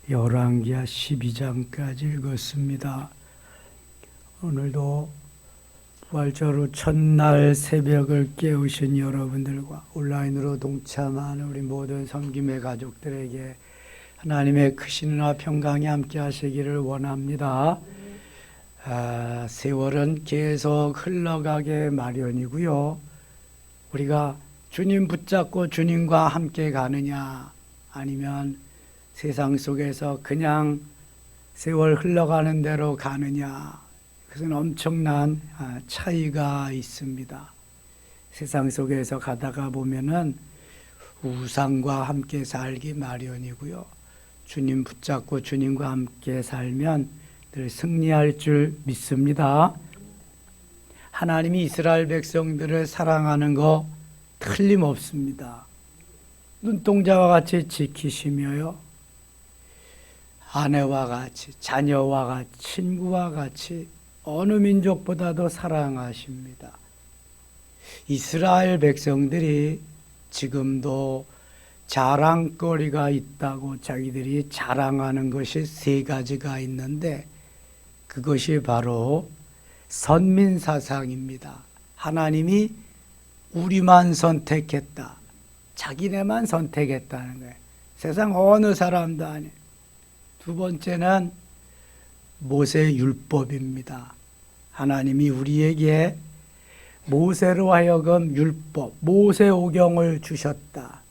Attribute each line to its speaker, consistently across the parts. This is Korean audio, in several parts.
Speaker 1: 열왕기하 12장까지 읽었습니다. 오늘도 부활절 첫날 새벽을 깨우신 여러분들과 온라인으로 동참하는 우리 모든 섬김의 가족들에게 하나님의 크신 은혜와 평강이 함께 하시기를 원합니다. 세월은 계속 흘러가게 마련이고요. 우리가 주님 붙잡고 주님과 함께 가느냐, 아니면 세상 속에서 그냥 세월 흘러가는 대로 가느냐, 그것은 엄청난 차이가 있습니다. 세상 속에서 가다가 보면은 우상과 함께 살기 마련이고요. 주님 붙잡고 주님과 함께 살면 늘 승리할 줄 믿습니다. 하나님이 이스라엘 백성들을 사랑하는 거 틀림없습니다. 눈동자와 같이 지키시며요. 아내와 같이, 자녀와 같이, 친구와 같이 어느 민족보다도 사랑하십니다. 이스라엘 백성들이 지금도 자랑거리가 있다고 자기들이 자랑하는 것이 세 가지가 있는데, 그것이 바로 선민사상입니다. 하나님이 우리만 선택했다, 자기네만 선택했다는 거예요. 세상 어느 사람도 아니에요. 두 번째는 모세율법입니다. 하나님이 우리에게 모세로 하여금 율법, 모세오경을 주셨다.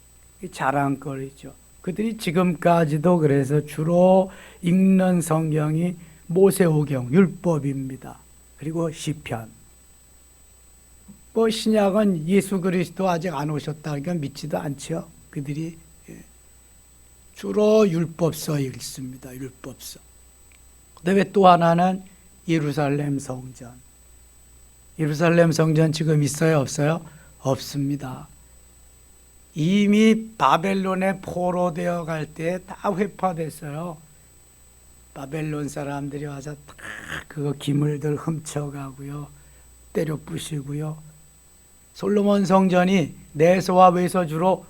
Speaker 1: 자랑거리죠. 그들이 지금까지도 그래서 주로 읽는 성경이 모세오경, 율법입니다. 그리고 시편. 신약은 예수 그리스도 아직 안 오셨다, 그러니까 믿지도 않죠. 그들이 주로 율법서 읽습니다. 율법서. 그다음에 또 하나는 예루살렘 성전. 예루살렘 성전 지금 있어요, 없어요? 없습니다. 이미 바벨론에 포로되어 갈 때 다 회파됐어요. 바벨론 사람들이 와서 다 그거 기물들 훔쳐가고요, 때려 부시고요. 솔로몬 성전이 내소와 외소 주로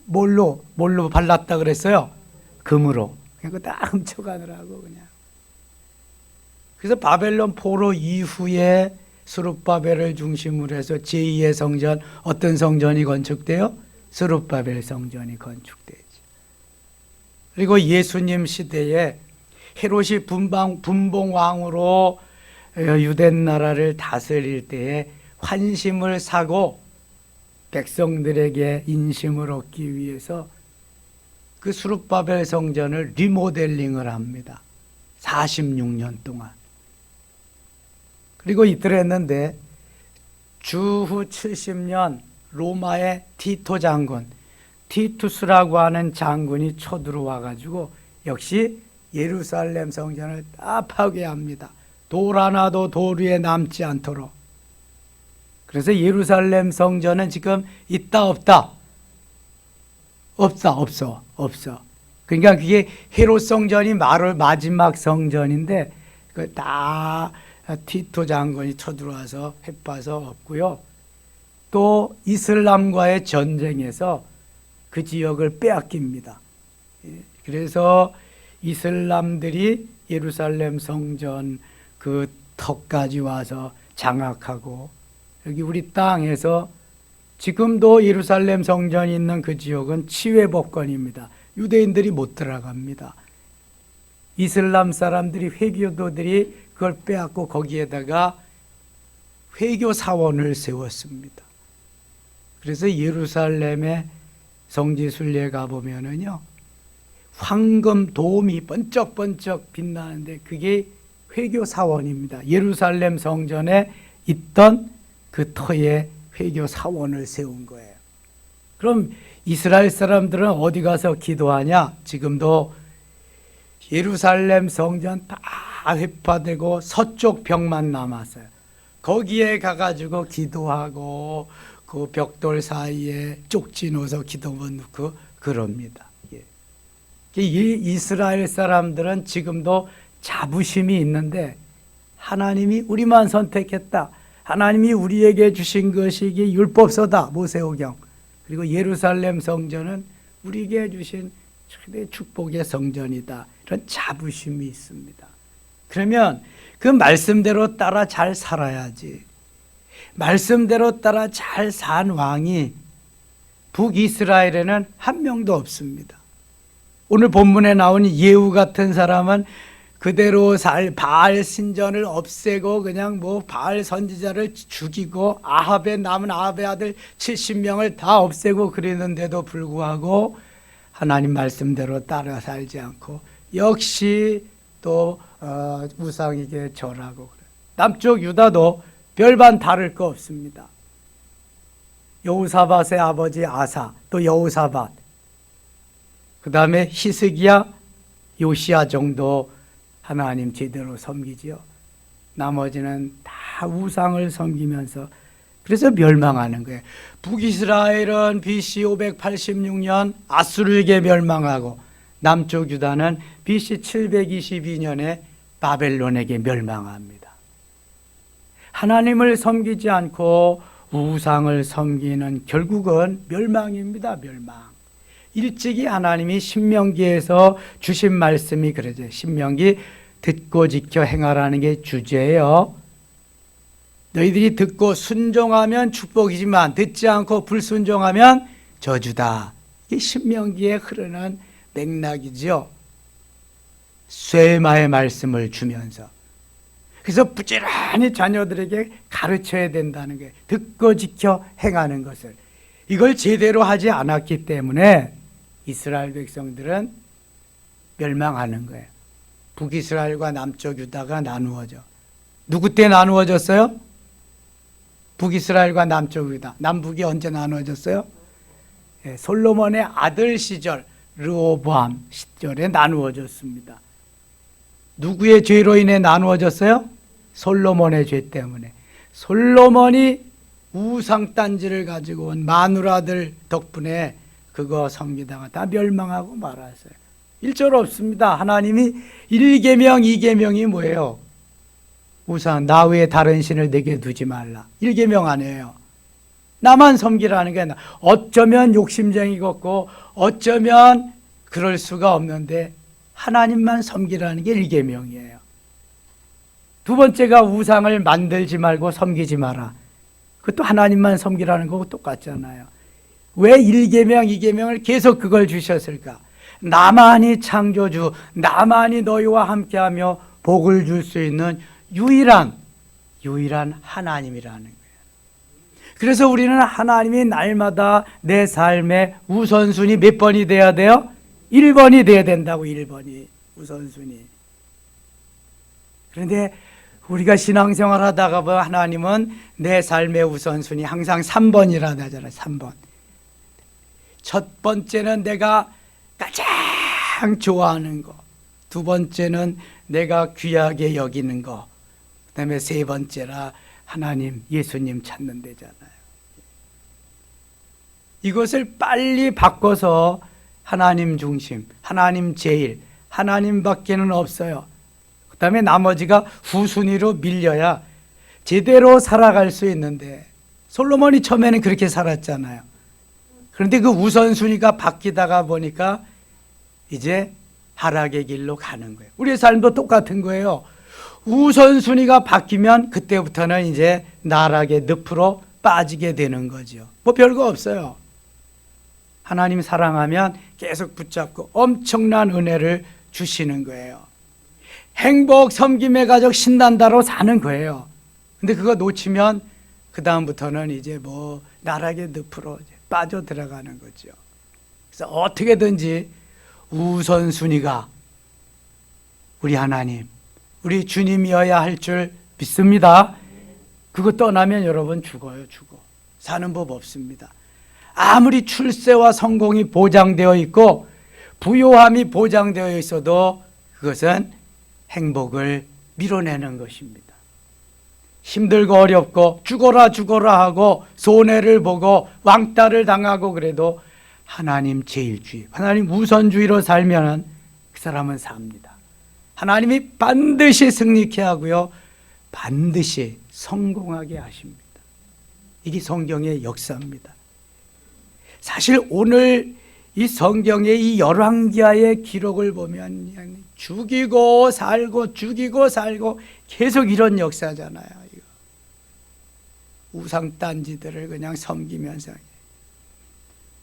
Speaker 1: 뭘로 발랐다 그랬어요? 금으로. 그거 다 훔쳐가느라고 그냥. 그래서 바벨론 포로 이후에 스룹바벨을 중심으로 해서 제2의 성전, 어떤 성전이 건축돼요? 스룹바벨 성전이 건축되지. 그리고 예수님 시대에 헤롯이 분봉왕으로 유대 나라를 다스릴 때에 환심을 사고 백성들에게 인심을 얻기 위해서 그 스룹바벨 성전을 리모델링을 합니다. 46년 동안. 그리고 이틀 했는데 주후 70년 로마의 티토 장군, 티투스라고 하는 장군이 쳐들어와 가지고 역시 예루살렘 성전을 다 파괴합니다. 돌 하나도 돌 위에 남지 않도록. 그래서 예루살렘 성전은 지금 있다 없다? 없어. 그러니까 그게 헤롯 성전이 마지막 성전인데 그 다 티토 장군이 쳐들어와서 해파서 없고요. 또 이슬람과의 전쟁에서 그 지역을 빼앗깁니다. 그래서 이슬람들이 예루살렘 성전 그 턱까지 와서 장악하고, 여기 우리 땅에서 지금도 예루살렘 성전이 있는 그 지역은 치외법권입니다. 유대인들이 못 들어갑니다. 이슬람 사람들이, 회교도들이 그걸 빼앗고 거기에다가 회교 사원을 세웠습니다. 그래서 예루살렘의 성지순례에 가보면은요, 황금 돔이 번쩍번쩍 빛나는데 그게 회교 사원입니다. 예루살렘 성전에 있던 그 터에 회교 사원을 세운 거예요. 그럼 이스라엘 사람들은 어디 가서 기도하냐? 지금도 예루살렘 성전 다 회파되고 서쪽 벽만 남았어요. 거기에 가가지고 기도하고 그 벽돌 사이에 쪽지 넣어서 기도문 넣고 그럽니다. 이스라엘 사람들은 지금도 자부심이 있는데, 하나님이 우리만 선택했다, 하나님이 우리에게 주신 것이 이게 율법서다, 모세오경. 그리고 예루살렘 성전은 우리에게 주신 최대 축복의 성전이다. 이런 자부심이 있습니다. 그러면 그 말씀대로 따라 잘 살아야지. 말씀대로 따라 잘 산 왕이 북이스라엘에는 한 명도 없습니다. 오늘 본문에 나온 예후 같은 사람은 그대로 바알 신전을 없애고 그냥 바알 선지자를 죽이고 아합의 남은 아합의 아들 70명을 다 없애고 그랬는데도 불구하고 하나님 말씀대로 따라 살지 않고 역시 또 우상에게 절하고 그래요. 남쪽 유다도 별반 다를 거 없습니다. 여호사밧의 아버지 아사, 또 여호사밧, 그 다음에 히스기야, 요시야 정도 하나님 제대로 섬기지요. 나머지는 다 우상을 섬기면서 그래서 멸망하는 거예요. 북이스라엘은 BC 586년 아수르에게 멸망하고 남쪽 유다는 BC 722년에 바벨론에게 멸망합니다. 하나님을 섬기지 않고 우상을 섬기는 결국은 멸망입니다. 멸망. 일찍이 하나님이 신명기에서 주신 말씀이 그러죠. 신명기 듣고 지켜 행하라는 게 주제예요. 너희들이 듣고 순종하면 축복이지만 듣지 않고 불순종하면 저주다. 이게 신명기에 흐르는 맥락이죠. 쇠마의 말씀을 주면서 그래서 부지런히 자녀들에게 가르쳐야 된다는 거예요. 듣고 지켜 행하는 것을. 이걸 제대로 하지 않았기 때문에 이스라엘 백성들은 멸망하는 거예요. 북이스라엘과 남쪽 유다가 나누어져. 누구 때 나누어졌어요? 북이스라엘과 남쪽 유다. 남북이 언제 나누어졌어요? 솔로몬의 아들 시절 르호보암 시절에 나누어졌습니다. 누구의 죄로 인해 나누어졌어요? 솔로몬의 죄 때문에. 솔로몬이 우상단지를 가지고 온 마누라들 덕분에 그거 섬기다가 다 멸망하고 말았어요. 1절 없습니다. 하나님이 1계명, 2계명이 뭐예요? 우상, 나 외에 다른 신을 내게 두지 말라. 1계명 아니에요. 나만 섬기라는 게 어쩌면 욕심쟁이 같고 어쩌면 그럴 수가 없는데 하나님만 섬기라는 게 1계명이에요. 두 번째가 우상을 만들지 말고 섬기지 마라. 그것도 하나님만 섬기라는 거고 똑같잖아요. 왜 1계명, 2계명을 계속 그걸 주셨을까? 나만이 창조주, 나만이 너희와 함께하며 복을 줄 수 있는 유일한 하나님이라는 거예요. 그래서 우리는 하나님이 날마다 내 삶의 우선순위 몇 번이 돼야 돼요? 1번이 돼야 된다고. 1번이 우선순위. 그런데 우리가 신앙생활 하다가 보면 하나님은 내 삶의 우선순위 항상 3번이라 하잖아요. 3번. 첫 번째는 내가 가장 좋아하는 거, 두 번째는 내가 귀하게 여기는 거, 그 다음에 세 번째라 하나님, 예수님 찾는 데잖아요. 이것을 빨리 바꿔서 하나님 중심, 하나님 제일, 하나님밖에는 없어요. 그 다음에 나머지가 후순위로 밀려야 제대로 살아갈 수 있는데, 솔로몬이 처음에는 그렇게 살았잖아요. 그런데 그 우선순위가 바뀌다가 보니까 이제 하락의 길로 가는 거예요. 우리의 삶도 똑같은 거예요. 우선순위가 바뀌면 그때부터는 이제 나락의 늪으로 빠지게 되는 거죠. 뭐 별거 없어요. 하나님 사랑하면 계속 붙잡고 엄청난 은혜를 주시는 거예요. 행복, 섬김의 가족, 신난다로 사는 거예요. 근데 그거 놓치면 그 다음부터는 이제 뭐 나락의 늪으로 빠져 들어가는 거죠. 그래서 어떻게든지 우선순위가 우리 하나님, 우리 주님이어야 할 줄 믿습니다. 그거 떠나면 여러분 죽어요. 죽어. 사는 법 없습니다. 아무리 출세와 성공이 보장되어 있고 부요함이 보장되어 있어도 그것은 행복을 밀어내는 것입니다. 힘들고 어렵고 죽어라 죽어라 하고 손해를 보고 왕따를 당하고 그래도 하나님 제일주의, 하나님 우선주의로 살면 그 사람은 삽니다. 하나님이 반드시 승리케 하고요, 반드시 성공하게 하십니다. 이게 성경의 역사입니다. 사실 오늘 이 성경의 이 열왕기하의 기록을 보면 그냥 죽이고 살고 계속 이런 역사잖아요. 우상단지들을 그냥 섬기면서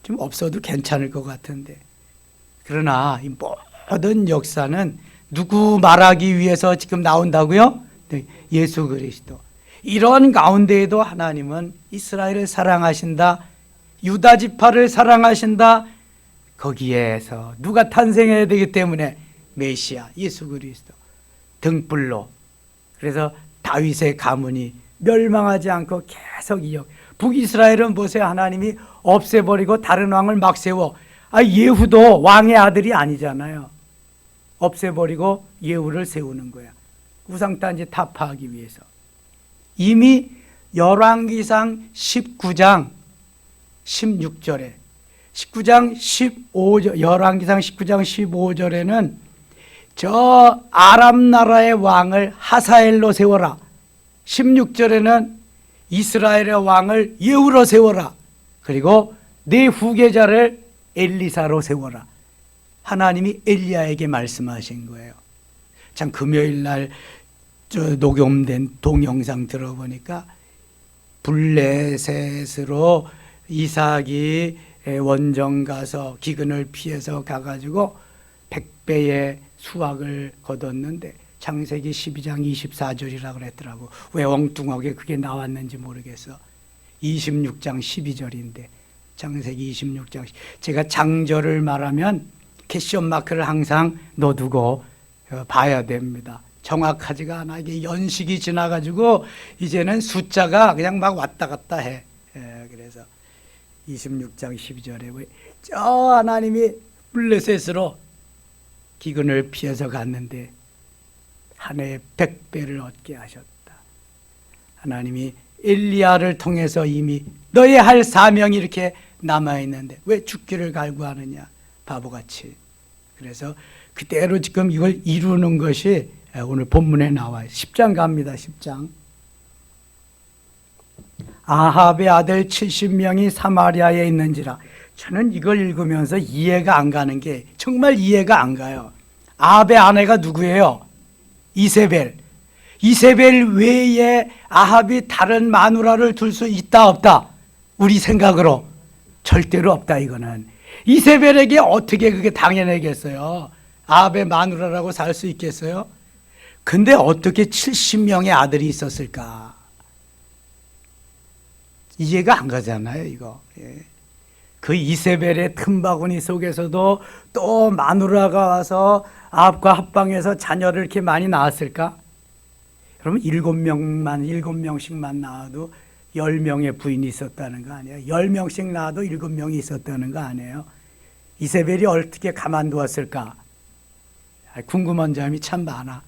Speaker 1: 좀 없어도 괜찮을 것 같은데, 그러나 이 모든 역사는 누구 말하기 위해서 지금 나온다고요? 네, 예수 그리스도. 이런 가운데에도 하나님은 이스라엘을 사랑하신다, 유다 지파를 사랑하신다. 거기에서 누가 탄생해야 되기 때문에 메시아 예수 그리스도 등불로, 그래서 다윗의 가문이 멸망하지 않고 계속 이어. 북이스라엘은 보세요. 하나님이 없애버리고 다른 왕을 막 세워. 예후도 왕의 아들이 아니잖아요. 없애버리고 예후를 세우는 거야. 우상단지 타파하기 위해서. 이미 열왕기상 19장 16절에 19장 15절, 열왕기상 19장 15절에는 저 아람 나라의 왕을 하사엘로 세워라. 16절에는 이스라엘의 왕을 예후로 세워라. 그리고 내 후계자를 엘리사로 세워라. 하나님이 엘리야에게 말씀하신 거예요. 참 금요일 날 녹음된 동영상 들어보니까 블레셋으로 이삭이 원정 가서 기근을 피해서 가가지고 100배의 수확을 거뒀는데 창세기 12장 24절이라고 그랬더라고. 왜 엉뚱하게 그게 나왔는지 모르겠어. 26장 12절인데 창세기 26장. 제가 장절을 말하면 캐션 마크를 항상 넣어두고 봐야 됩니다. 정확하지가 않아. 이게 연식이 지나가지고 이제는 숫자가 그냥 막 왔다 갔다 해. 그래서 26장 12절에 저 하나님이 블레셋으로 기근을 피해서 갔는데 한 해에 100배를 얻게 하셨다. 하나님이 엘리야를 통해서 이미 너의 할 사명이 이렇게 남아있는데 왜 죽기를 갈구하느냐, 바보같이. 그래서 그대로 지금 이걸 이루는 것이 오늘 본문에 나와요. 10장 갑니다. 10장. 아합의 아들 70명이 사마리아에 있는지라. 저는 이걸 읽으면서 이해가 안 가는 게 정말 이해가 안 가요. 아합의 아내가 누구예요? 이세벨. 이세벨 외에 아합이 다른 마누라를 둘 수 있다 없다? 우리 생각으로 절대로 없다. 이거는 이세벨에게 어떻게 그게 당연하겠어요? 아합의 마누라라고 살 수 있겠어요? 근데 어떻게 70명의 아들이 있었을까? 이해가 안 가잖아요, 이거. 그 이세벨의 틈바구니 속에서도 또 마누라가 와서 아합과 합방해서 자녀를 이렇게 많이 낳았을까? 그러면 7명씩만 낳아도 10명의 부인이 있었다는 거 아니에요? 10명씩 낳아도 7명이 있었다는 거 아니에요? 이세벨이 어떻게 가만두었을까? 궁금한 점이 참 많아.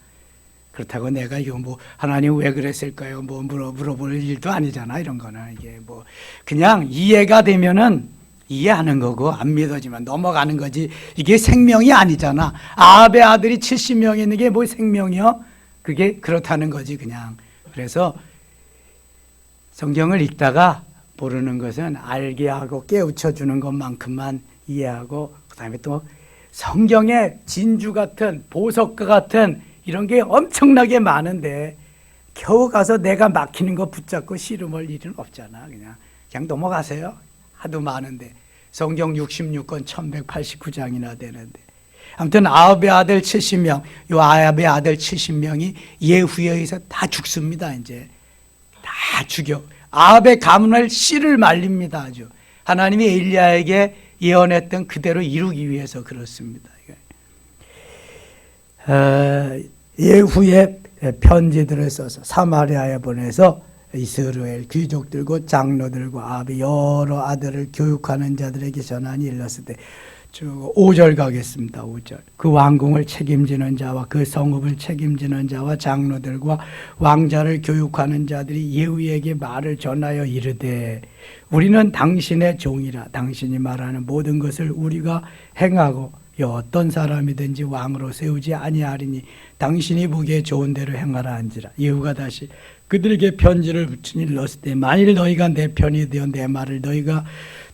Speaker 1: 그렇다고 내가 이거 뭐 하나님 왜 그랬을까요? 뭐 물어볼 일도 아니잖아. 이런 거는 이게 뭐 그냥 이해가 되면은 이해하는 거고 안 믿어지면 넘어가는 거지. 이게 생명이 아니잖아. 아합의 아들이 70명이 있는 게 뭐 생명이요? 그게 그렇다는 거지 그냥. 그래서 성경을 읽다가 모르는 것은 알게 하고 깨우쳐 주는 것만큼만 이해하고, 그다음에 또 성경에 진주 같은 보석과 같은 이런 게 엄청나게 많은데 겨우 가서 내가 막히는 거 붙잡고 씨름할 일은 없잖아. 그냥 넘어가세요. 하도 많은데. 성경 66권 1189장이나 되는데. 아무튼 아합의 아들 70명, 요 아합의 아들 70명이 예후에 의해서 다 죽습니다. 이제 다 죽여. 아합의 가문을 씨를 말립니다. 아주 하나님이 엘리야에게 예언했던 그대로 이루기 위해서 그렇습니다. 예후의 편지들을 써서 사마리아에 보내서 이스라엘 귀족들과 장로들과 아합의 여러 아들을 교육하는 자들에게 전하니 일렀을 때 5절 가겠습니다. 5절. 그 왕궁을 책임지는 자와 그 성읍을 책임지는 자와 장로들과 왕자를 교육하는 자들이 예후에게 말을 전하여 이르되 우리는 당신의 종이라. 당신이 말하는 모든 것을 우리가 행하고 어떤 사람이든지 왕으로 세우지 아니하리니 당신이 보기에 좋은 대로 행하라 한지라. 예후가 다시 그들에게 편지를 붙이니 일렀을 때 만일 너희가 내 편이 되어 내 말을 너희가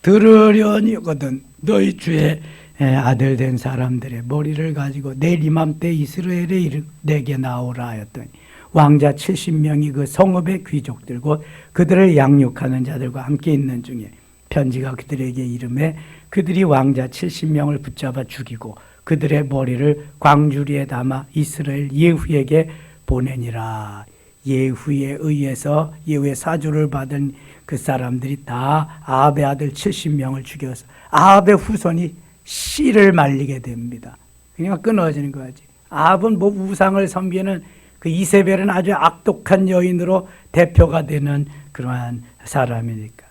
Speaker 1: 들으려니거든 너희 주의 아들 된 사람들의 머리를 가지고 내일 이맘때 이스라엘에 내게 나오라 하였더니 왕자 70명이 그 성읍의 귀족들 곧 그들을 양육하는 자들과 함께 있는 중에 편지가 그들에게 이름에 그들이 왕자 70명을 붙잡아 죽이고 그들의 머리를 광주리에 담아 이스라엘 예후에게 보내니라. 예후에 의해서 예후의 사주를 받은 그 사람들이 다 아합의 아들 70명을 죽여서 아합의 후손이 씨를 말리게 됩니다. 그러니까 끊어지는 거지. 아합은 뭐 우상을 섬기는 그 이세벨은 아주 악독한 여인으로 대표가 되는 그러한 사람이니까.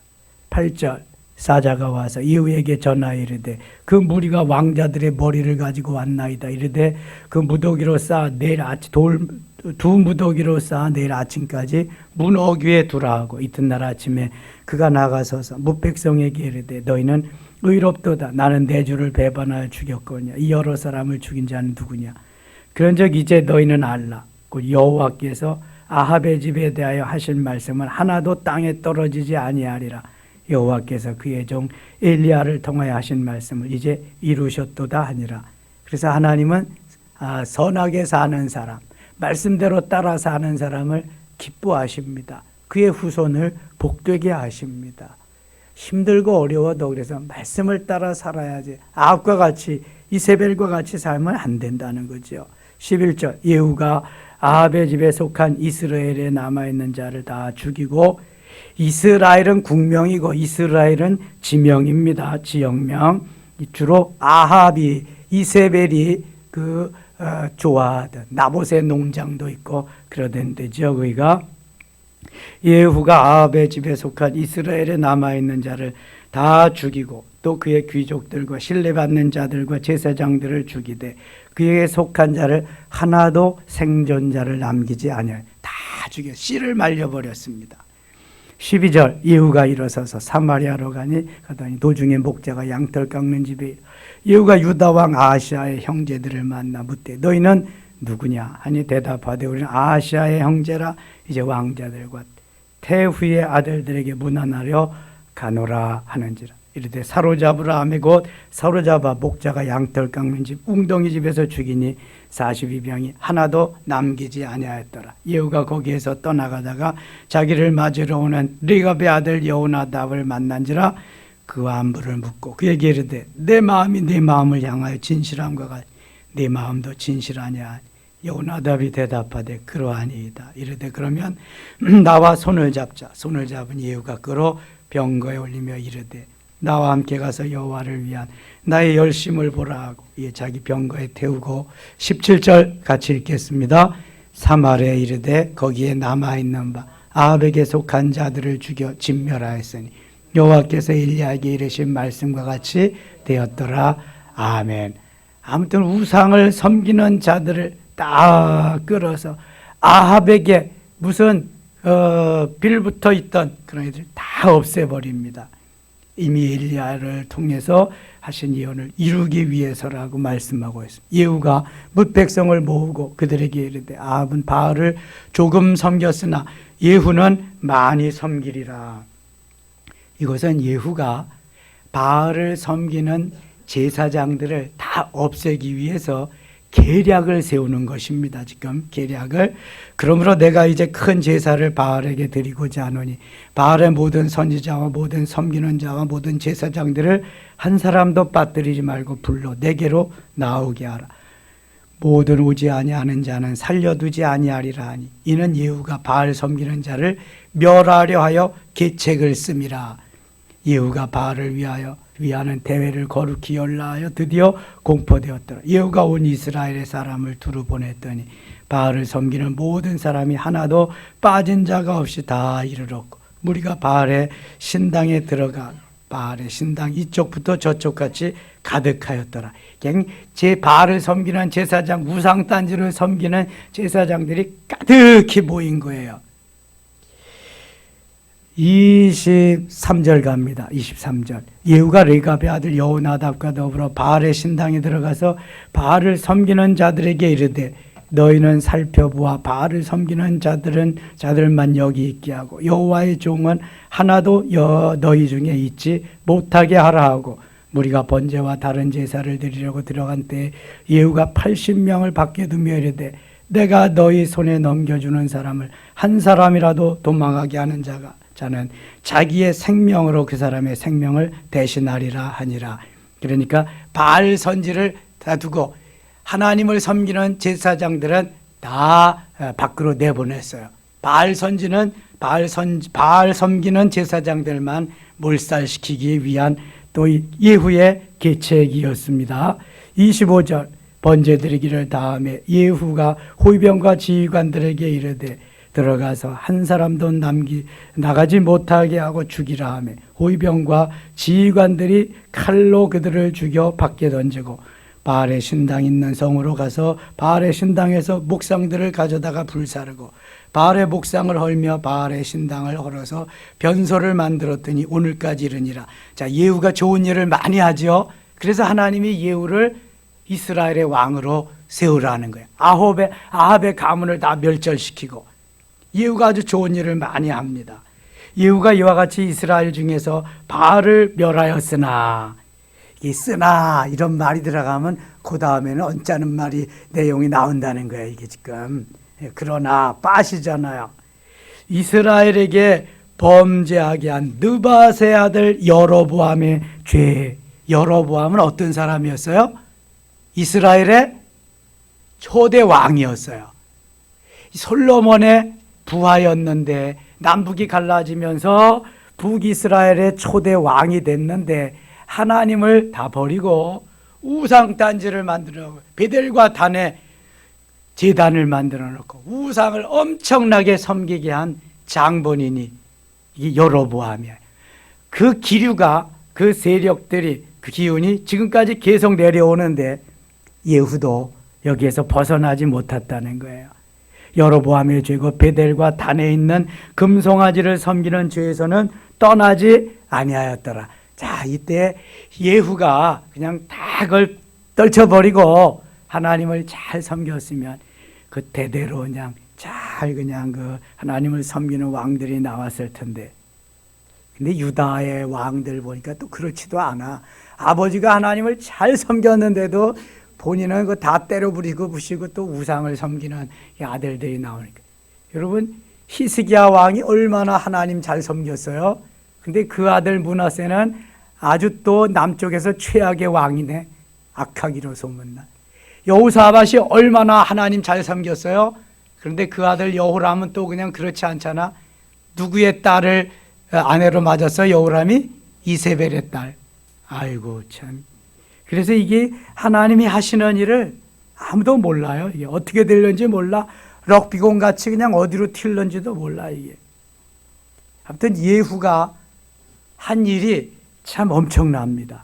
Speaker 1: 8절 사자가 와서 예후에게 전하여 이르되 그 무리가 왕자들의 머리를 가지고 왔나이다. 이르되 그 무더기로 쌓아 내일 아침 두 무더기로 쌓아 내일 아침까지 문 어귀에 두라 하고 이튿날 아침에 그가 나가서서 뭇백성에게 이르되 너희는 의롭도다. 나는 내 주를 배반하여 죽였거냐. 이 여러 사람을 죽인 자는 누구냐. 그런즉 이제 너희는 알라. 곧 여호와께서 아합의 집에 대하여 하신 말씀은 하나도 땅에 떨어지지 아니하리라. 여호와께서 그의 종 엘리야를 통하여 하신 말씀을 이제 이루셨도다 하니라. 그래서 하나님은 선하게 사는 사람, 말씀대로 따라 사는 사람을 기뻐하십니다. 그의 후손을 복되게 하십니다. 힘들고 어려워도 그래서 말씀을 따라 살아야지 아합과 같이 이세벨과 같이 살면 안 된다는 거죠. 11절 예후가 아합의 집에 속한 이스라엘에 남아있는 자를 다 죽이고 이스라엘은 국명이고 이스라엘은 지명입니다. 지역명. 주로 아합이 이세벨이 좋아하던 나봇의 농장도 있고 그러던 데죠. 그가 예후가 아합의 집에 속한 이스라엘에 남아있는 자를 다 죽이고 또 그의 귀족들과 신뢰받는 자들과 제사장들을 죽이되 그에게 속한 자를 하나도 생존자를 남기지 아니하여 다 죽여 씨를 말려버렸습니다. 12절 예후가 일어서서 사마리아로 가더니 도중에 목자가 양털 깎는 집에 예후가 유다 왕 아하시아의 형제들을 만나 묻되 너희는 누구냐 하니 대답하되 우리는 아하시아의 형제라. 이제 왕자들과 태후의 아들들에게 문안하려 가노라 하는지라. 이르되 사로잡으라 하매 곧 사로잡아 목자가 양털 깎는 집 웅덩이 집에서 죽이니 42명이 하나도 남기지 아니하였더라. 예후가 거기에서 떠나가다가 자기를 맞으러 오는 리갑의 아들 여호나답을 만난지라. 그와 안부를 묻고 그에게 이르되 내 마음이 네 마음을 향하여 진실함과 같이 네 마음도 진실하냐. 여호나답이 대답하되 그러하니이다. 이르되 그러면 나와 손을 잡자. 손을 잡은 예후가 그로 병거에 올리며 이르되 나와 함께 가서 여호와를 위한 나의 열심을 보라 하고 자기 병거에 태우고 17절 같이 읽겠습니다. 사마리아에 이르되 거기에 남아있는 바 아합에게 속한 자들을 죽여 진멸하였으니 여호와께서 엘리야에게 이르신 말씀과 같이 되었더라. 아멘. 아무튼 우상을 섬기는 자들을 다 끌어서 아합에게 무슨 빌붙어 있던 그런 애들 다 없애버립니다. 이미 엘리야를 통해서 하신 예언을 이루기 위해서라고 말씀하고 있습니다. 예후가 뭇 백성을 모으고 그들에게 이르되 아합은 바알을 조금 섬겼으나 예후는 많이 섬기리라. 이것은 예후가 바알을 섬기는 제사장들을 다 없애기 위해서 계략을 세우는 것입니다. 지금 계략을. 그러므로 내가 이제 큰 제사를 바알에게 드리고자 하노니 바알의 모든 선지자와 모든 섬기는 자와 모든 제사장들을 한 사람도 빠뜨리지 말고 불러 내게로 나오게 하라. 모든 오지 아니하는 자는 살려두지 아니하리라 하니 이는 예후가 바알 섬기는 자를 멸하려 하여 계책을 씀이라. 예후가 바알을 위하는 대회를 거룩히 열라하여 드디어 공포되었더라. 예후가 온 이스라엘의 사람을 두루 보냈더니 바알을 섬기는 모든 사람이 하나도 빠진 자가 없이 다 이르렀고 무리가 바알의 신당에 들어가 바알의 신당 이쪽부터 저쪽까지 가득하였더라. 그냥 바알을 섬기는 제사장 우상단지를 섬기는 제사장들이 가득히 모인 거예요. 23절 갑니다. 23절. 예후가 레갑의 아들 여호나답과 더불어 바알의 신당에 들어가서 바알을 섬기는 자들에게 이르되 너희는 살펴보아 바알을 섬기는 자들만 여기 있게 하고 여호와의 종은 하나도 너희 중에 있지 못하게 하라 하고 무리가 번제와 다른 제사를 드리려고 들어간 때에 예후가 80명을 밖에 두며 이르되 내가 너희 손에 넘겨주는 사람을 한 사람이라도 도망하게 하는 자는 자기의 생명으로 그 사람의 생명을 대신하리라 하니라. 그러니까 바알 선지를 다 두고 하나님을 섬기는 제사장들은 다 밖으로 내보냈어요. 바알 선지는 바알 섬기는 제사장들만 몰살시키기 위한 또 예후의 계책이었습니다. 25절 번제 드리기를 다음에 예후가 호위병과 지휘관들에게 이르되 들어가서 한 사람도 나가지 못하게 하고 죽이라 하며 호위병과 지휘관들이 칼로 그들을 죽여 밖에 던지고 바알의 신당 있는 성으로 가서 바알의 신당에서 목상들을 가져다가 불사르고 바알의 목상을 헐며 바알의 신당을 헐어서 변소를 만들었더니 오늘까지 이르니라. 자, 예후가 좋은 일을 많이 하죠. 그래서 하나님이 예후를 이스라엘의 왕으로 세우라는 거예요. 아합의 가문을 다 멸절시키고 예후가 아주 좋은 일을 많이 합니다. 예후가 이와 같이 이스라엘 중에서 바알을 멸하였으나 이런 말이 들어가면 그 다음에는 언짢은 말이 내용이 나온다는 거예요. 이게 지금 그러나 빠시잖아요. 이스라엘에게 범죄하게 한 느밧의 아들 여로보암의 죄. 여로보암은 어떤 사람이었어요? 이스라엘의 초대 왕이었어요. 솔로몬의 부하였는데 남북이 갈라지면서 북이스라엘의 초대 왕이 됐는데 하나님을 다 버리고 우상단지를 만들어 베델과 단에 제단을 만들어 놓고 우상을 엄청나게 섬기게 한 장본인이 이 여로보암이에요. 그 기류가 그 세력들이 그 기운이 지금까지 계속 내려오는데 예후도 여기에서 벗어나지 못했다는 거예요. 여로보암의 죄고 베델과 단에 있는 금송아지를 섬기는 죄에서는 떠나지 아니하였더라. 자, 이때 예후가 그냥 다 그걸 떨쳐버리고 하나님을 잘 섬겼으면 그 대대로 그냥 잘 그냥 그 하나님을 섬기는 왕들이 나왔을 텐데. 근데 유다의 왕들 보니까 또 그렇지도 않아. 아버지가 하나님을 잘 섬겼는데도 본인은 그 다 때려 부시고 또 우상을 섬기는 아들들이 나오니까. 여러분, 히스기야 왕이 얼마나 하나님 잘 섬겼어요? 근데 그 아들 므낫세는 아주 또 남쪽에서 최악의 왕이네. 악하기로 소문난. 여호사밧이 얼마나 하나님 잘 섬겼어요? 그런데 그 아들 여호람은 또 그냥 그렇지 않잖아. 누구의 딸을 아내로 맞았어? 여호람이 이세벨의 딸. 아이고 참. 그래서 이게 하나님이 하시는 일을 아무도 몰라요. 이게 어떻게 될는지 몰라. 럭비공 같이 그냥 어디로 튈는지도 몰라 이게. 아무튼 예후가 한 일이 참 엄청납니다.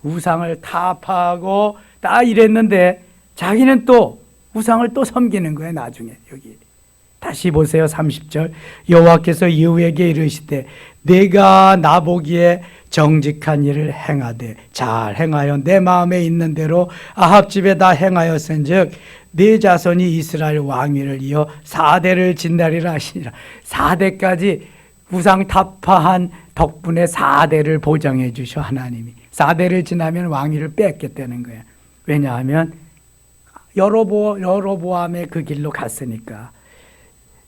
Speaker 1: 우상을 타파하고 다 이랬는데 자기는 또 우상을 또 섬기는 거예요. 나중에 여기 다시 보세요. 30절 여호와께서 예후에게 이르시되 내가 나보기에 정직한 일을 행하되 잘 행하여 내 마음에 있는 대로 아합 집에 다 행하였은즉 네 자손이 이스라엘 왕위를 이어 4대를 진다리라 하시니라. 4대까지 우상 타파한 덕분에 4대를 보장해 주셔 하나님이. 4대를 지나면 왕위를 뺏겠다는 거예요. 왜냐하면 여로보암의 그 길로 갔으니까.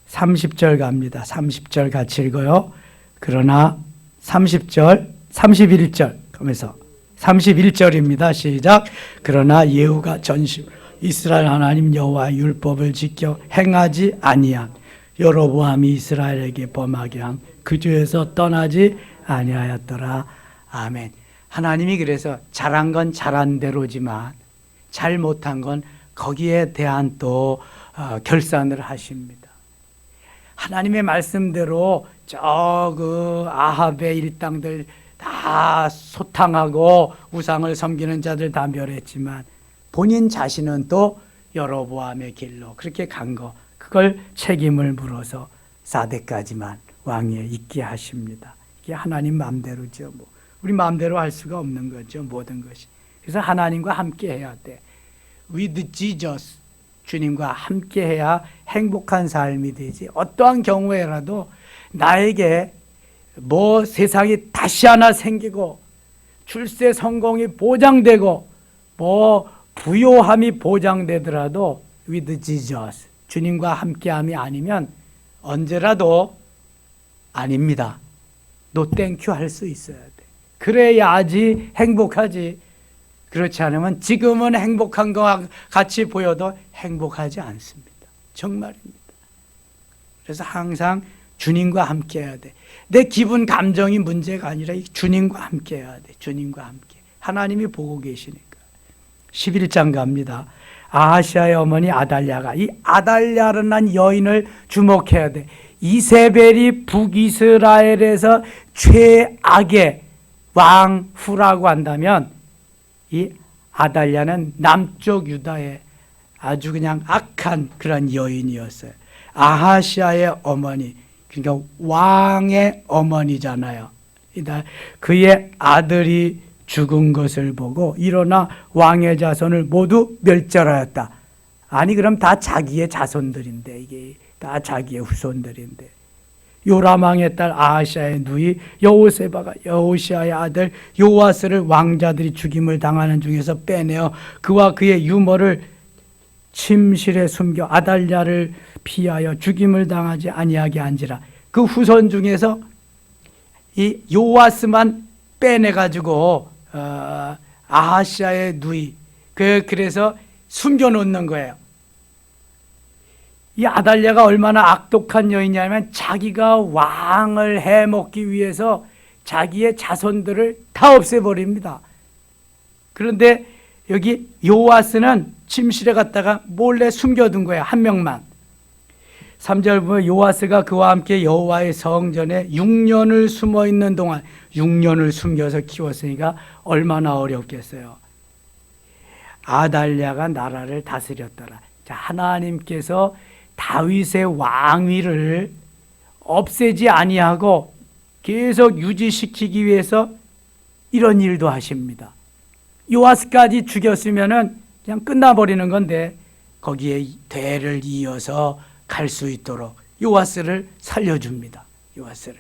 Speaker 1: 30절 갑니다. 30절 같이 읽어요. 그러나 30절 31절 그러면서 31절입니다. 시작. 그러나 예후가 전심 이스라엘 하나님 여호와의 율법을 지켜 행하지 아니한 여로보암이 이스라엘에게 범하게 한 그 죄에서 떠나지 아니하였더라. 아멘. 하나님이 그래서 잘한 건 잘한 대로지만 잘못한 건 거기에 대한 또 결산을 하십니다. 하나님의 말씀대로 저 그 아합의 일당들 다 소탕하고 우상을 섬기는 자들 다 멸했지만 본인 자신은 또 여로보암의 길로 그렇게 간 거, 그걸 책임을 물어서 4대까지만 왕위에 있게 하십니다. 이게 하나님 마음대로죠. 뭐 우리 마음대로 할 수가 없는 거죠. 모든 것이. 그래서 하나님과 함께 해야 돼. With Jesus, 주님과 함께 해야 행복한 삶이 되지. 어떠한 경우에라도 나에게 뭐 세상이 다시 하나 생기고 출세 성공이 보장되고 뭐 부요함이 보장되더라도 with Jesus, 주님과 함께함이 아니면 언제라도 아닙니다. 노 땡큐 할 수 있어야 돼. 그래야지 행복하지. 그렇지 않으면 지금은 행복한 것 같이 보여도 행복하지 않습니다. 정말입니다. 그래서 항상 주님과 함께 해야 돼. 내 기분 감정이 문제가 아니라 주님과 함께 해야 돼. 주님과 함께. 하나님이 보고 계시니까. 11장 갑니다. 아하시아의 어머니 아달랴가, 이 아달랴라는 여인을 주목해야 돼. 이세벨이 북이스라엘에서 최악의 왕후라고 한다면 이 아달랴는 남쪽 유다의 아주 그냥 악한 그런 여인이었어요. 아하시아의 어머니, 그러니까 왕의 어머니잖아요. 그의 아들이 죽은 것을 보고 일어나 왕의 자손을 모두 멸절하였다. 아니 그럼 다 자기의 자손들인데, 이게 다 자기의 후손들인데, 요람왕의 딸 아하시아의 누이 여호세바가 여호시아의 아들 요아스를 왕자들이 죽임을 당하는 중에서 빼내어 그와 그의 유모를 침실에 숨겨 아달랴를 피하여 죽임을 당하지 아니하게 한지라. 그 후손 중에서 이 요아스만 빼내가지고 아하시아의 누이, 그래서 숨겨놓는 거예요. 이 아달랴가 얼마나 악독한 여인이냐면 자기가 왕을 해먹기 위해서 자기의 자손들을 다 없애버립니다. 그런데 여기 요아스는 침실에 갔다가 몰래 숨겨둔 거예요. 한 명만. 3절 보면 요아스가 그와 함께 여호와의 성전에 6년을 숨어있는 동안, 6년을 숨겨서 키웠으니까 얼마나 어렵겠어요. 아달랴가 나라를 다스렸더라. 자, 하나님께서 다윗의 왕위를 없애지 아니하고 계속 유지시키기 위해서 이런 일도 하십니다. 요아스까지 죽였으면은 그냥 끝나버리는 건데 거기에 대를 이어서 갈 수 있도록 요아스를 살려줍니다. 요아스를.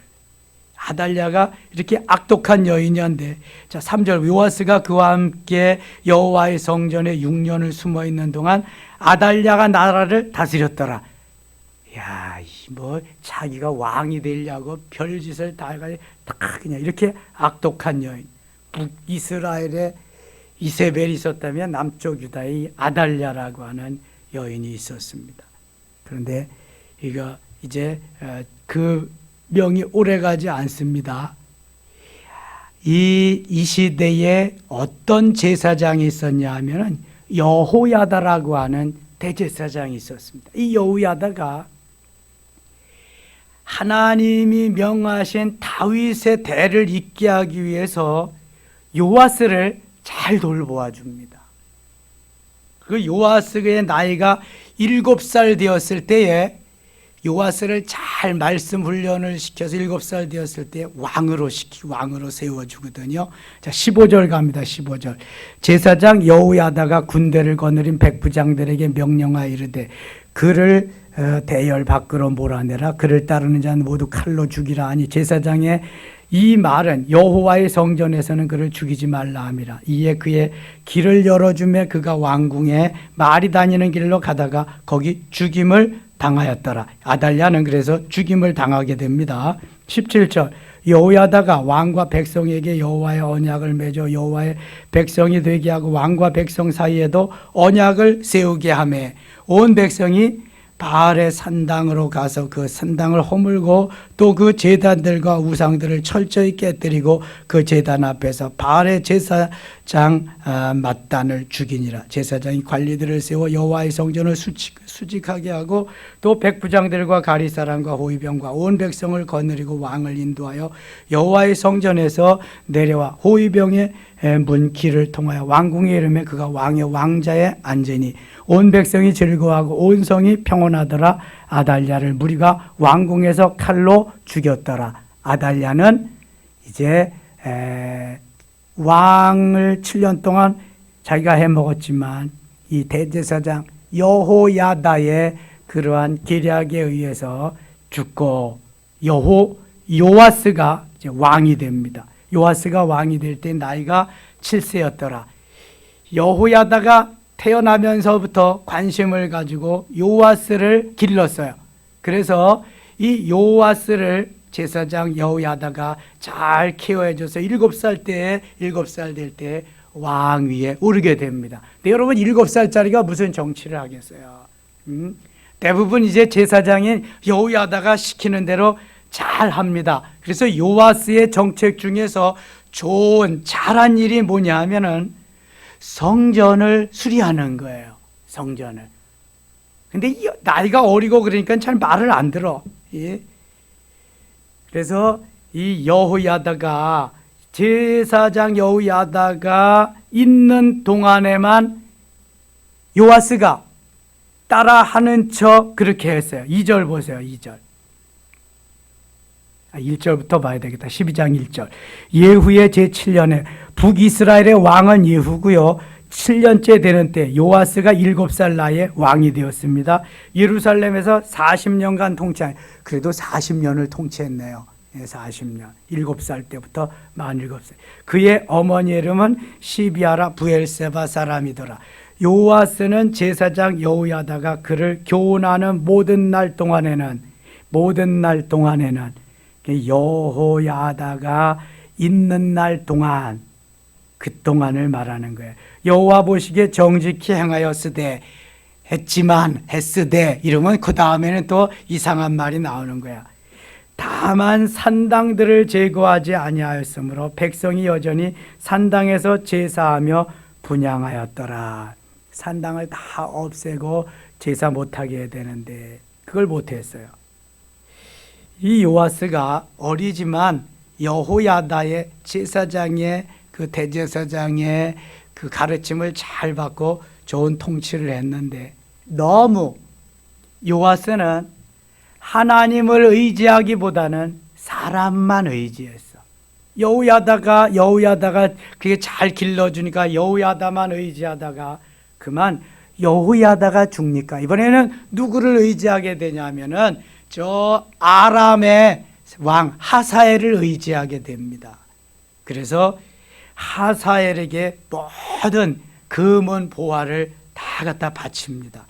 Speaker 1: 아달랴가 이렇게 악독한 여인이었는데, 자 3절 요아스가 그와 함께 여호와의 성전에 6년을 숨어 있는 동안 아달랴가 나라를 다스렸더라. 야, 뭐 자기가 왕이 되려고 별짓을 다 해가지고 다 그냥 이렇게 악독한 여인. 북이스라엘에 이세벨이 있었다면 남쪽 유다의 아달랴라고 하는 여인이 있었습니다. 그런데 이거 이제 그 명이 오래가지 않습니다. 이 시대에 어떤 제사장이 있었냐 하면은 여호야다라고 하는 대제사장이 있었습니다. 이 여호야다가 하나님이 명하신 다윗의 대를 잇게 하기 위해서 요아스를 잘 돌보아 줍니다. 그 요아스의 나이가 7살 되었을 때에 요아스를 잘 말씀 훈련을 시켜서 7살 되었을 때 왕으로 세워주거든요. 자, 15절 갑니다. 15절. 제사장 여호야다가 군대를 거느린 백부장들에게 명령하여 이르되 그를 대열 밖으로 몰아내라. 그를 따르는 자는 모두 칼로 죽이라 하니 제사장의 이 말은 여호와의 성전에서는 그를 죽이지 말라 함이라. 이에 그의 길을 열어주매 그가 왕궁에 말이 다니는 길로 가다가 거기 죽임을 당하였더라. 아달랴는 그래서 죽임을 당하게 됩니다. 17절. 여호야다가 왕과 백성에게 여호와의 언약을 맺어 여호와의 백성이 되게 하고 왕과 백성 사이에도 언약을 세우게 하매 온 백성이 바알의 산당으로 가서 그 산당을 허물고 또 그 제단들과 우상들을 철저히 깨뜨리고 그 제단 앞에서 바알의 제사장 mat단을 죽이니라. 제사장이 관리들을 세워 여호와의 성전을 수직하게 하고 또 백부장들과 가리사람과 호위병과 온 백성을 거느리고 왕을 인도하여 여호와의 성전에서 내려와 호위병의 문 길을 통하여 왕궁에 이르매 그가 왕의 왕자에 앉으니 온 백성이 즐거워하고 온 성이 평온하더라. 아달랴를 무리가 왕궁에서 칼로 죽였더라. 아달랴는 이제 왕을 7년 동안 자기가 해먹었지만 이 대제사장 여호야다의 그러한 계략에 의해서 죽고 요아스가 이제 왕이 됩니다. 요아스가 왕이 될 때 나이가 7세였더라. 여호야다가 태어나면서부터 관심을 가지고 요아스를 길렀어요. 그래서 이 요아스를 제사장 여호야다가 잘 케어해줘서 7살 될 때 왕위에 오르게 됩니다. 근데 여러분 7살짜리가 무슨 정치를 하겠어요? 대부분 이제 제사장인 여호야다가 시키는 대로 잘 합니다. 그래서 요아스의 정책 중에서 좋은 잘한 일이 뭐냐 하면은 성전을 수리하는 거예요. 성전을. 근데 나이가 어리고 그러니까 잘 말을 안 들어. 예? 그래서 이 여호야다가 제사장 여호야다가 있는 동안에만 요아스가 따라하는 척 그렇게 했어요. 2절 보세요. 2절. 1절부터 봐야 되겠다. 12장 1절. 예후의 제7년에 북이스라엘의 왕은 예후고요. 7년째 되는 때 요아스가 7살 나이에 왕이 되었습니다. 예루살렘에서 40년간 통치한, 그래도 40년을 통치했네요. 40년. 7살 때부터 47살. 그의 어머니 이름은 시비아라 부엘세바 사람이더라. 요아스는 제사장 여호야다가 그를 교훈하는 모든 날 동안에는 여호야다가 있는 날 동안, 그 동안을 말하는 거예요. 여호와 보시기에 정직히 행하였으되 했으되 이러면 그 다음에는 또 이상한 말이 나오는 거야. 다만 산당들을 제거하지 아니하였으므로 백성이 여전히 산당에서 제사하며 분향하였더라. 산당을 다 없애고 제사 못하게 해야 되는데 그걸 못했어요. 이 요아스가 어리지만 여호야다의 제사장의 그 대제사장의 그 가르침을 잘 받고 좋은 통치를 했는데 너무 요아스는 하나님을 의지하기보다는 사람만 의지했어. 여호야다가 그게 잘 길러주니까 여호야다만 의지하다가 그만 여호야다가 죽니까 이번에는 누구를 의지하게 되냐면은 저 아람의 왕 하사엘을 의지하게 됩니다. 그래서 하사엘에게 모든 금은 보화를 다 갖다 바칩니다.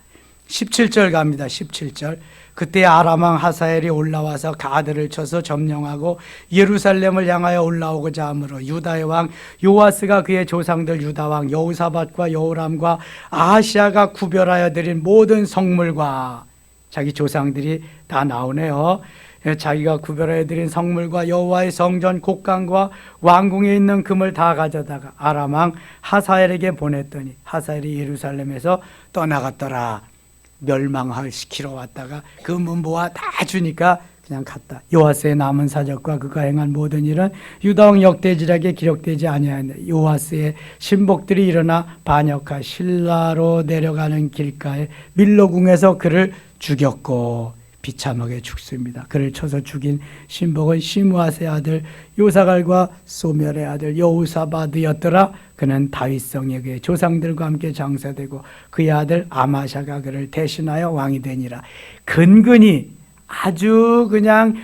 Speaker 1: 17절 갑니다. 17절. 그때 아람 왕 하사엘이 올라와서 가드를 쳐서 점령하고 예루살렘을 향하여 올라오고자 하므로 유다의 왕 요아스가 그의 조상들 유다 왕 여호사밧과 여호람과 아하시아가 구별하여 드린 모든 성물과, 자기 조상들이 다 나오네요. 자기가 구별하여 드린 성물과 여호와의 성전 곡간과 왕궁에 있는 금을 다 가져다가 아람 왕 하사엘에게 보냈더니 하사엘이 예루살렘에서 떠나갔더라. 멸망시키러 왔다가 그 문보화 다 주니까 그냥 갔다. 요아스의 남은 사적과 그가 행한 모든 일은 유다 왕 역대지략에 기록되지 아니하였네. 요아스의 신복들이 일어나 반역하 실라로 내려가는 길가에 밀로궁에서 그를 죽였고 비참하게 죽습니다. 그를 쳐서 죽인 신복은 시므아스의 아들 요사갈과 소멸의 아들 여호사바드였더라. 그는 다윗성에 그의 조상들과 함께 장사되고 그의 아들 아마샤가 그를 대신하여 왕이 되니라. 근근히 아주 그냥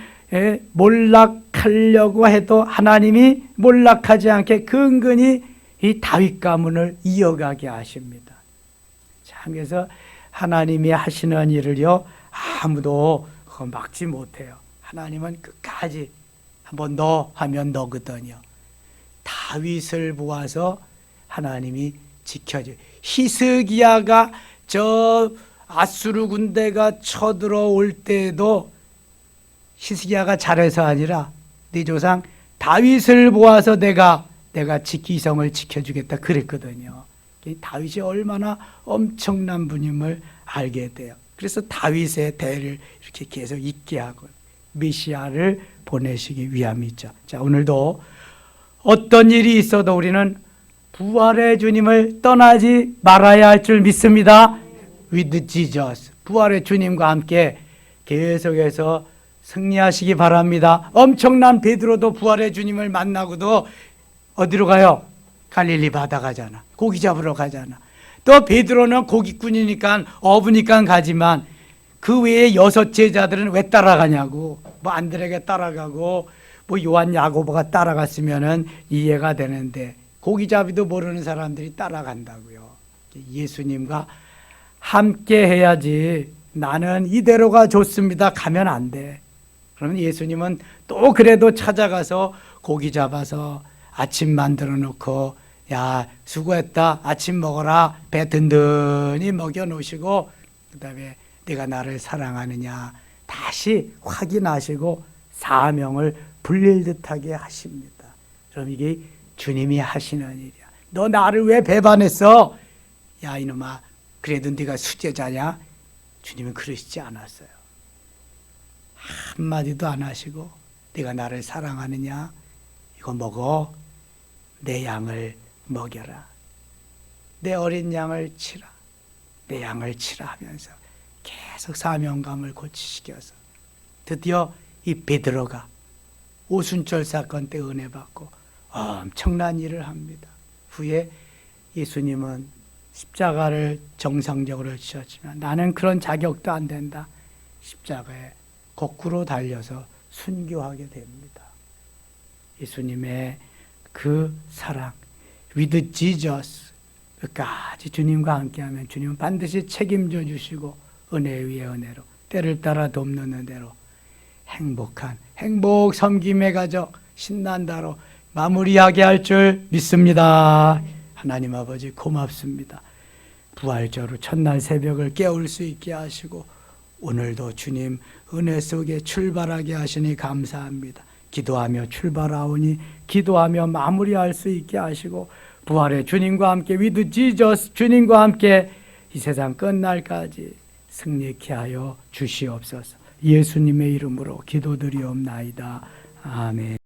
Speaker 1: 몰락하려고 해도 하나님이 몰락하지 않게 근근히 이 다윗 가문을 이어가게 하십니다. 참, 그래서 하나님이 하시는 일을요 아무도 막지 못해요. 하나님은 끝까지 한번 너 하면 너거든요. 다윗을 보아서 하나님이 지켜줘요. 히스기야가 저 아수르 군대가 쳐들어올 때도 히스기야가 잘해서 아니라 네 조상 다윗을 보아서 내가 기성을 지켜주겠다 그랬거든요. 다윗이 얼마나 엄청난 분임을 알게 돼요. 그래서 다윗의 대를 이렇게 계속 있게 하고 메시아를 보내시기 위함이죠. 자, 오늘도 어떤 일이 있어도 우리는 부활의 주님을 떠나지 말아야 할 줄 믿습니다. with Jesus. 부활의 주님과 함께 계속해서 승리하시기 바랍니다. 엄청난 베드로도 부활의 주님을 만나고도 어디로 가요? 갈릴리 바다 가잖아. 고기 잡으러 가잖아. 또 베드로는 고깃꾼이니까 어부니까 가지만 그 외에 6 제자들은 왜 따라가냐고. 뭐 안드레가 따라가고 뭐 요한 야고보가 따라갔으면은 이해가 되는데 고기잡이도 모르는 사람들이 따라간다고요. 예수님과 함께 해야지. 나는 이대로가 좋습니다. 가면 안 돼. 그러면 예수님은 또 그래도 찾아가서 고기 잡아서 아침 만들어 놓고 야 수고했다. 아침 먹어라. 배 든든히 먹여 놓으시고 그다음에 네가 나를 사랑하느냐 다시 확인하시고 사명을 불릴 듯하게 하십니다. 그럼 이게 주님이 하시는 일이야. 너 나를 왜 배반했어? 야 이놈아 그래도 네가 수제자냐? 주님은 그러시지 않았어요. 한마디도 안 하시고 네가 나를 사랑하느냐? 이거 먹어. 내 양을 먹여라. 내 어린 양을 치라. 내 양을 치라 하면서 계속 사명감을 고치시켜서 드디어 이 베드로가 오순절 사건 때 은혜 받고 엄청난 일을 합니다. 후에 예수님은 십자가를 정상적으로 지셨지만 나는 그런 자격도 안 된다. 십자가에 거꾸로 달려서 순교하게 됩니다. 예수님의 그 사랑, with Jesus, 끝까지 주님과 함께하면 주님은 반드시 책임져 주시고 은혜 위에 은혜로 때를 따라 돕는 은혜로 행복한 행복 섬김의 가족 신난다로 마무리하게 할 줄 믿습니다. 하나님 아버지 고맙습니다. 부활절로 첫날 새벽을 깨울 수 있게 하시고 오늘도 주님 은혜 속에 출발하게 하시니 감사합니다. 기도하며 출발하오니 기도하며 마무리할 수 있게 하시고 부활의 주님과 함께 with Jesus 주님과 함께 이 세상 끝날까지 승리케 하여 주시옵소서. 예수님의 이름으로 기도드리옵나이다. 아멘.